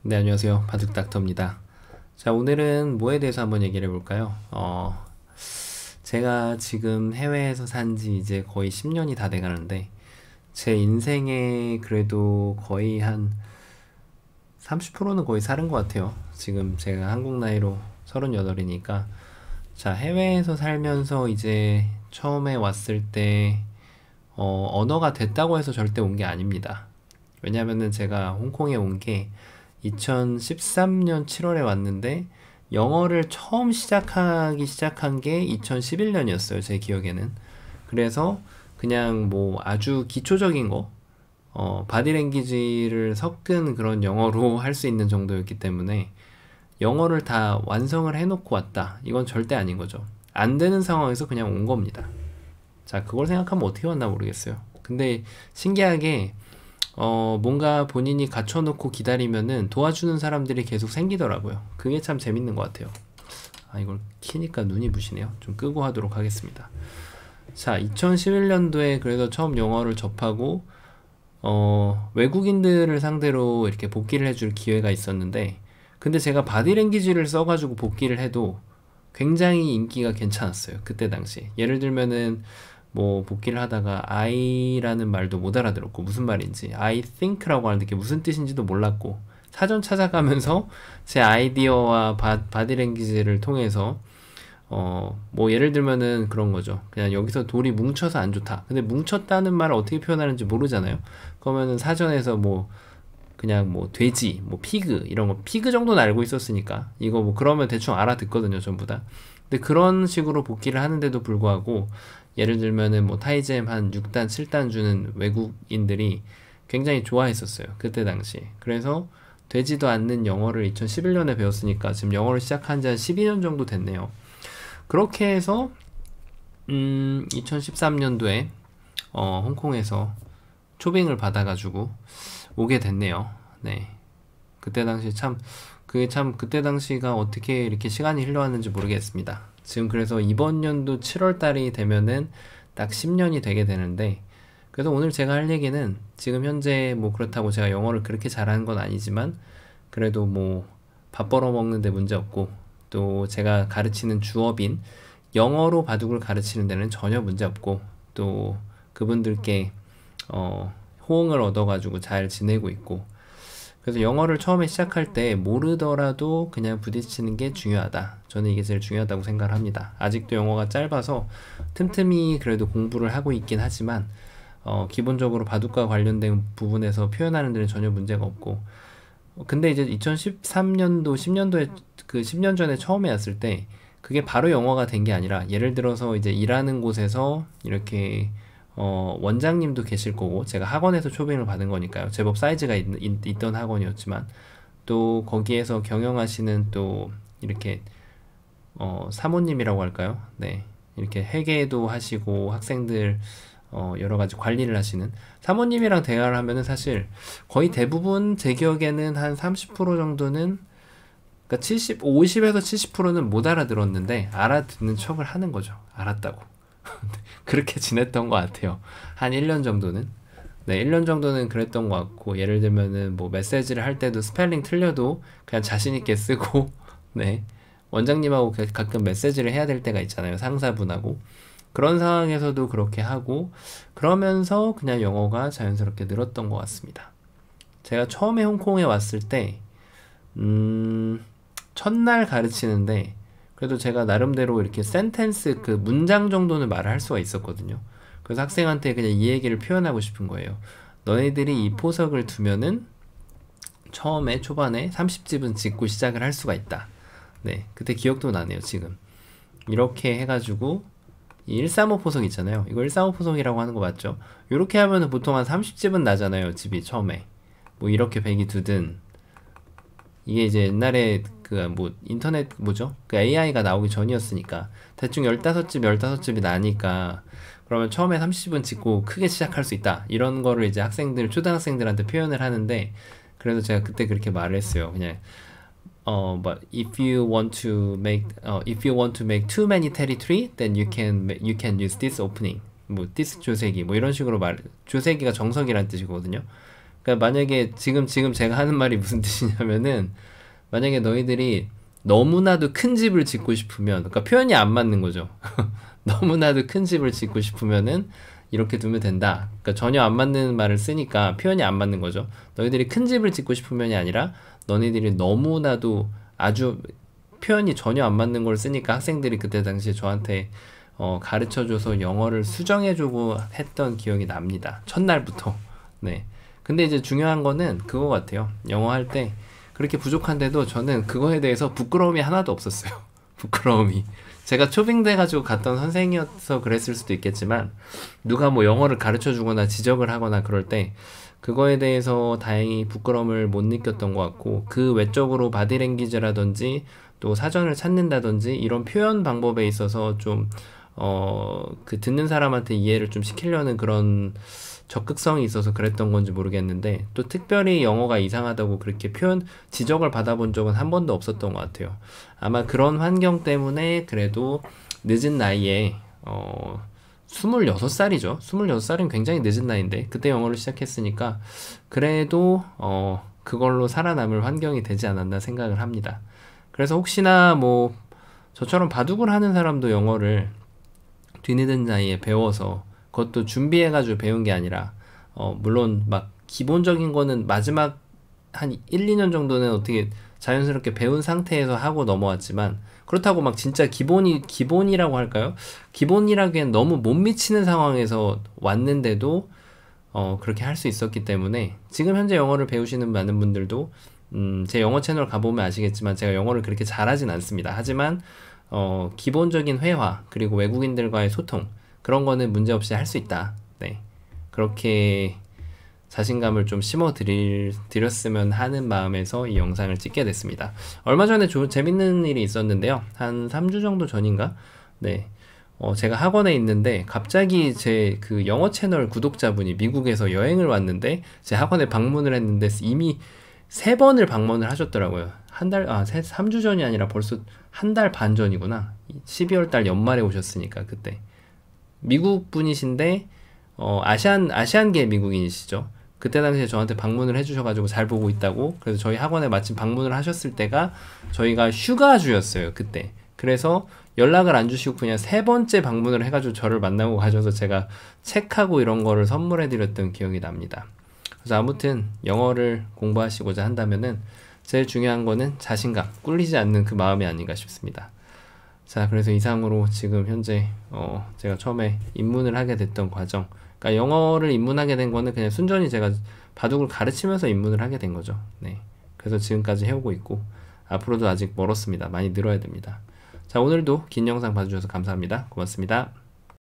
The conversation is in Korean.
네, 안녕하세요. 바둑닥터입니다. 자, 오늘은 뭐에 대해서 한번 얘기를 해볼까요? 제가 지금 해외에서 산지 이제 거의 10년이 다 돼가는데, 제 인생에 그래도 거의 한 30%는 거의 살은 것 같아요. 지금 제가 한국 나이로 38이니까. 자, 해외에서 살면서 이제 처음에 왔을 때, 언어가 됐다고 해서 절대 온 게 아닙니다. 왜냐면은 제가 홍콩에 온 게 2013년 7월에 왔는데 영어를 처음 시작한 게 2011년이었어요. 제 기억에는. 그래서 그냥 뭐 아주 기초적인 거, 바디랭귀지를 섞은 그런 영어로 할 수 있는 정도였기 때문에 영어를 다 완성을 해놓고 왔다. 이건 절대 아닌 거죠. 안 되는 상황에서 그냥 온 겁니다. 자, 그걸 생각하면 어떻게 왔나 모르겠어요. 근데 신기하게 뭔가 본인이 갖춰놓고 기다리면은 도와주는 사람들이 계속 생기더라고요. 그게 참 재밌는 것 같아요. 아, 이걸 키니까 눈이 부시네요. 좀 끄고 하도록 하겠습니다. 자, 2011년도에 그래서 처음 영어를 접하고, 외국인들을 상대로 이렇게 복귀를 해줄 기회가 있었는데, 근데 제가 바디랭귀지를 써가지고 복귀를 해도 굉장히 인기가 괜찮았어요. 그때 당시. 예를 들면은, 뭐 복귀를 하다가 I라는 말도 못 알아들었고 무슨 말인지 I think라고 하는데 그게 무슨 뜻인지도 몰랐고 사전 찾아가면서 제 아이디어와 바디랭귀지를 통해서 뭐 예를 들면은 그런 거죠. 그냥 여기서 돌이 뭉쳐서 안 좋다. 근데 뭉쳤다는 말을 어떻게 표현하는지 모르잖아요. 그러면은 사전에서 뭐 그냥 뭐 돼지, 뭐 피그 이런 거 피그 정도는 알고 있었으니까 이거 뭐 그러면 대충 알아듣거든요, 전부 다. 근데 그런 식으로 복귀를 하는데도 불구하고 예를 들면은 뭐 타이젠 한 6단, 7단 주는 외국인들이 굉장히 좋아했었어요. 그때 당시. 그래서 되지도 않는 영어를 2011년에 배웠으니까 지금 영어를 시작한 지 한 12년 정도 됐네요. 그렇게 해서 2013년도에 홍콩에서 초빙을 받아가지고 오게 됐네요. 네. 그때 당시 참 그게 참 그때 당시가 어떻게 이렇게 시간이 흘러왔는지 모르겠습니다. 지금 그래서 이번 연도 7월 달이 되면은 딱 10년이 되게 되는데 그래서 오늘 제가 할 얘기는 지금 현재 뭐 그렇다고 제가 영어를 그렇게 잘하는 건 아니지만 그래도 뭐 밥 벌어 먹는데 문제 없고 또 제가 가르치는 주업인 영어로 바둑을 가르치는 데는 전혀 문제 없고 또 그분들께 호응을 얻어가지고 잘 지내고 있고 그래서 영어를 처음에 시작할 때 모르더라도 그냥 부딪히는 게 중요하다. 저는 이게 제일 중요하다고 생각을 합니다. 아직도 영어가 짧아서 틈틈이 그래도 공부를 하고 있긴 하지만 기본적으로 바둑과 관련된 부분에서 표현하는 데는 전혀 문제가 없고 근데 이제 2013년도 10년도에 그 10년 전에 처음에 왔을 때 그게 바로 영어가 된 게 아니라 예를 들어서 이제 일하는 곳에서 이렇게 원장님도 계실 거고 제가 학원에서 초빙을 받은 거니까요. 제법 사이즈가 있던 학원이었지만 또 거기에서 경영하시는 또 이렇게 사모님이라고 할까요? 네. 이렇게 회계도 하시고 학생들 여러 가지 관리를 하시는 사모님이랑 대화를 하면은 사실 거의 대부분 제 기억에는 한 30% 정도는 그러니까 50에서 70%는 못 알아들었는데 알아듣는 척을 하는 거죠. 알았다고. 그렇게 지냈던 것 같아요. 한 1년 정도는. 네, 1년 정도는 그랬던 것 같고, 예를 들면은 뭐 메시지를 할 때도 스펠링 틀려도 그냥 자신있게 쓰고, 네. 원장님하고 가끔 메시지를 해야 될 때가 있잖아요. 상사분하고. 그런 상황에서도 그렇게 하고, 그러면서 그냥 영어가 자연스럽게 늘었던 것 같습니다. 제가 처음에 홍콩에 왔을 때, 첫날 가르치는데, 그래도 제가 나름대로 이렇게 센텐스 그 문장 정도는 말을 할 수가 있었거든요. 그래서 학생한테 그냥 이 얘기를 표현하고 싶은 거예요. 너희들이 이 포석을 두면은 처음에 초반에 30집은 짓고 시작을 할 수가 있다. 네, 그때 기억도 나네요, 지금. 이렇게 해가지고 이 135 포석 있잖아요. 이거 135 포석이라고 하는 거 맞죠? 이렇게 하면은 보통 한 30집은 나잖아요, 집이 처음에. 뭐 이렇게 백이 두든 이게 이제 옛날에 그 뭐 인터넷 뭐죠? 그 AI가 나오기 전이었으니까 대충 15집 15집이 나니까 그러면 처음에 30은 짓고 크게 시작할 수 있다. 이런 거를 이제 학생들 초등학생들한테 표현을 하는데 그래서 제가 그때 그렇게 말을 했어요. 그냥 but if you want to make too many territory, then you can use this opening. 뭐 this 조세기 뭐 이런 식으로 말 조세기가 정석이란 뜻이거든요. 그러니까 만약에 지금 제가 하는 말이 무슨 뜻이냐면은 만약에 너희들이 너무나도 큰 집을 짓고 싶으면, 그러니까 표현이 안 맞는 거죠. 너무나도 큰 집을 짓고 싶으면은 이렇게 두면 된다. 그러니까 전혀 안 맞는 말을 쓰니까 표현이 안 맞는 거죠. 너희들이 큰 집을 짓고 싶으면이 아니라 너희들이 너무나도 아주 표현이 전혀 안 맞는 걸 쓰니까 학생들이 그때 당시에 저한테 가르쳐줘서 영어를 수정해주고 했던 기억이 납니다. 첫날부터. 네. 근데 이제 중요한 거는 그거 같아요. 영어 할 때 그렇게 부족한데도 저는 그거에 대해서 부끄러움이 하나도 없었어요. 부끄러움이. 제가 초빙돼가지고 갔던 선생이어서 그랬을 수도 있겠지만, 누가 뭐 영어를 가르쳐 주거나 지적을 하거나 그럴 때, 그거에 대해서 다행히 부끄러움을 못 느꼈던 것 같고, 그 외적으로 바디랭귀지라든지, 또 사전을 찾는다든지, 이런 표현 방법에 있어서 좀, 그 듣는 사람한테 이해를 좀 시키려는 그런 적극성이 있어서 그랬던 건지 모르겠는데, 또 특별히 영어가 이상하다고 그렇게 지적을 받아본 적은 한 번도 없었던 것 같아요. 아마 그런 환경 때문에 그래도 늦은 나이에, 26살이죠. 26살은 굉장히 늦은 나이인데, 그때 영어를 시작했으니까, 그래도, 그걸로 살아남을 환경이 되지 않았나 생각을 합니다. 그래서 혹시나 뭐, 저처럼 바둑을 하는 사람도 영어를 뒤늦은 나이에 배워서, 그것도 준비해가지고 배운 게 아니라, 물론 막 기본적인 거는 마지막 한 1, 2년 정도는 어떻게 자연스럽게 배운 상태에서 하고 넘어왔지만, 그렇다고 막 진짜 기본이라고 할까요? 기본이라기엔 너무 못 미치는 상황에서 왔는데도, 그렇게 할 수 있었기 때문에, 지금 현재 영어를 배우시는 많은 분들도, 제 영어 채널 가보면 아시겠지만, 제가 영어를 그렇게 잘하진 않습니다. 하지만, 기본적인 회화, 그리고 외국인들과의 소통, 그런 거는 문제없이 할 수 있다. 네. 그렇게 자신감을 좀 드렸으면 하는 마음에서 이 영상을 찍게 됐습니다. 얼마 전에 재밌는 일이 있었는데요. 한 3주 정도 전인가? 네. 제가 학원에 있는데 갑자기 제 그 영어 채널 구독자분이 미국에서 여행을 왔는데 제 학원에 방문을 했는데 이미 3번을 방문을 하셨더라고요. 3주 전이 아니라 벌써 1달 반 전이구나. 12월 달 연말에 오셨으니까 그때. 미국 분이신데 아시안계 미국인이시죠. 그때 당시에 저한테 방문을 해주셔가지고 잘 보고 있다고. 그래서 저희 학원에 마침 방문을 하셨을 때가 저희가 휴가주였어요, 그때. 그래서 연락을 안 주시고 그냥 3번째 방문을 해가지고 저를 만나고 가셔서 제가 책하고 이런 거를 선물해드렸던 기억이 납니다. 그래서 아무튼 영어를 공부하시고자 한다면은 제일 중요한 거는 자신감, 꿀리지 않는 그 마음이 아닌가 싶습니다. 자, 그래서 이상으로 지금 현재 제가 처음에 입문을 하게 됐던 과정, 그러니까 영어를 입문하게 된 거는 그냥 순전히 제가 바둑을 가르치면서 입문을 하게 된 거죠. 네. 그래서 지금까지 해오고 있고 앞으로도 아직 멀었습니다. 많이 늘어야 됩니다. 자, 오늘도 긴 영상 봐주셔서 감사합니다. 고맙습니다.